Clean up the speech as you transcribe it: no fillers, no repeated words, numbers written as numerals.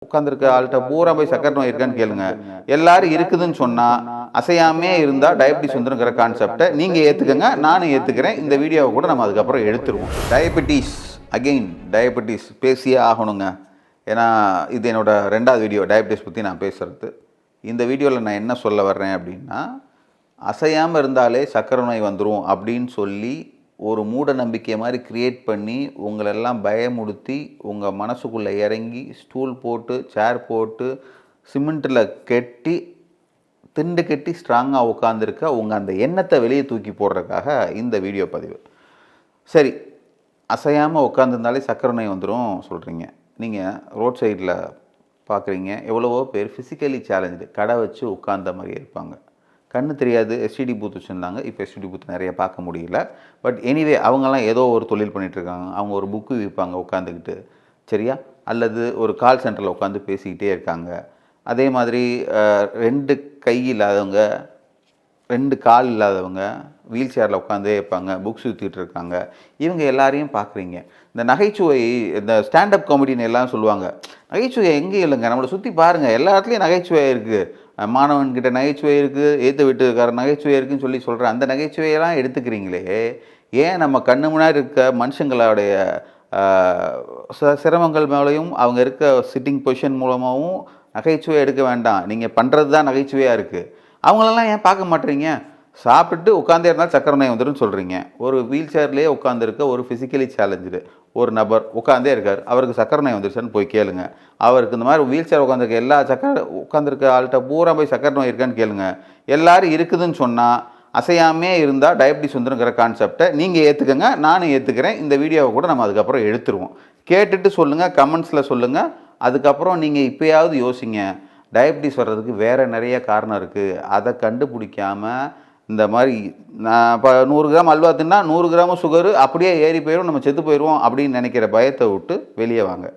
உட்காந்துருக்க ஆள்கிட்ட பூரா போய் சக்கரை நோய் இருக்கான்னு கேளுங்க. எல்லாரும் இருக்குதுன்னு சொன்னால் அசையாமே இருந்தால் டயபிட்டிஸ் வந்துருங்கிற கான்செப்டை நீங்கள் ஏற்றுக்கங்க, நானும் ஏற்றுக்கிறேன். இந்த வீடியோவை கூட நம்ம அதுக்கப்புறம் எடுத்துருவோம். டயபிட்டிஸ் அகெயின் டயபிட்டிஸ் பேசியே ஆகணுங்க. ஏன்னா இது என்னோடய 2வது வீடியோ டயபிட்டிஸ் பற்றி நான் பேசுகிறது. இந்த வீடியோவில் நான் என்ன சொல்ல வர்றேன் அப்படின்னா, அசையாமல் இருந்தாலே சக்கரை நோய் வந்துடும் அப்படின்னு சொல்லி ஒரு மூட நம்பிக்கை மாதிரி க்ரியேட் பண்ணி உங்களெல்லாம் பயமுடுத்தி உங்கள் மனசுக்குள்ளே இறங்கி ஸ்டூல் போட்டு சேர் போட்டு சிமெண்ட்டில் கட்டி திண்டு கட்டி ஸ்ட்ராங்காக உட்காந்துருக்க உங்கள் அந்த எண்ணத்தை வெளியே தூக்கி போடுறதுக்காக இந்த வீடியோ பதிவு. சரி, அசையாமல் உட்காந்துருந்தாலே சக்கரை நோய் வந்துடும் சொல்கிறீங்க. நீங்கள் ரோட் சைடில் பார்க்குறீங்க, எவ்வளவோ பேர் ஃபிசிக்கலி சேலஞ்சு கடை வச்சு உட்கார்ந்த மாதிரி இருப்பாங்க. கண்ணு தெரியாது, எஸ்டிடி பூத் வச்சுருந்தாங்க. இப்போ எஸ்டிடி பூத் நிறைய பார்க்க முடியல. பட் எனிவே அவங்கெல்லாம் ஏதோ ஒரு தொழில் பண்ணிகிட்ருக்காங்க. அவங்க ஒரு புக்கு விற்பாங்க உட்காந்துக்கிட்டு, சரியா? அல்லது ஒரு கால் சென்டரில் உட்காந்து பேசிக்கிட்டே இருக்காங்க. அதே மாதிரி 2 கை இல்லாதவங்க, 2 கால் இல்லாதவங்க வீல் சேரில் உட்காந்தே இருப்பாங்க, புக்ஸ் விற்றுட்டு இருக்காங்க. இவங்க எல்லாரையும் பார்க்குறீங்க. இந்த நகைச்சுவை, இந்த ஸ்டாண்டப் காமெடின்னு எல்லாம் சொல்லுவாங்க. நகைச்சுவை எங்கேயும் இல்லைங்க, நம்மளை சுற்றி பாருங்கள், எல்லா இடத்துலையும் நகைச்சுவை இருக்குது. மாணவன்கிட்ட நகைச்சுவை இருக்குது, ஏற்ற வீட்டுக்கார நகைச்சுவை இருக்குதுன்னு சொல்கிற அந்த நகைச்சுவையெல்லாம் எடுத்துக்கிறீங்களே, ஏன் நம்ம கண்ணு முன்னாடி இருக்க மனுஷங்களுடைய சிரமங்கள் மேலேயும் அவங்க இருக்க சிட்டிங் பொசிஷன் மூலமாகவும் நகைச்சுவை எடுக்க வேண்டாம்? நீங்கள் பண்ணுறது தான் நகைச்சுவையாக இருக்குது. அவங்களெல்லாம் ஏன் பார்க்க மாட்டேறீங்க? சாப்பிட்டு உட்காந்தே இருந்தால் சக்கரை நோய் வந்துடும் சொல்கிறீங்க. ஒரு வீல் சேர்லேயே உட்காந்துருக்க ஒரு ஃபிசிக்கலி சேலஞ்சு ஒரு நபர் உட்காந்தே இருக்கார், அவருக்கு சக்கரை நோய் வந்துருச்சுன்னு போய் கேளுங்க. அவருக்கு இந்த மாதிரி வீல் சேர் உட்காந்துருக்க எல்லா உட்காந்துருக்க ஆள்கிட்ட பூரா போய் சக்கரை நோய் இருக்கான்னு கேளுங்க. எல்லாரும் இருக்குதுன்னு சொன்னால் அசையாமே இருந்தால் டயபிட்டிஸ் வந்துருங்கிற கான்செப்டை நீங்கள் ஏற்றுக்கங்க, நானும் ஏற்றுக்கிறேன். இந்த வீடியோவை கூட நம்ம அதுக்கப்புறம் எடுத்துருவோம். கேட்டுட்டு சொல்லுங்கள், கமெண்ட்ஸில் சொல்லுங்கள். அதுக்கப்புறம் நீங்கள் இப்போயாவது யோசிங்க, டயபிட்டிஸ் வர்றதுக்கு வேறு நிறைய காரணம் இருக்குது. அதை கண்டுபிடிக்காமல் இந்த மாதிரி நான் இப்போ 100 கிராம் அல்வா தின்னா 100 கிராம் சுகரு அப்படியே ஏறி போயிடும், நம்ம செத்து போயிடுவோம் அப்படின்னு நினைக்கிற பயத்தை விட்டு வெளியே வாங்க.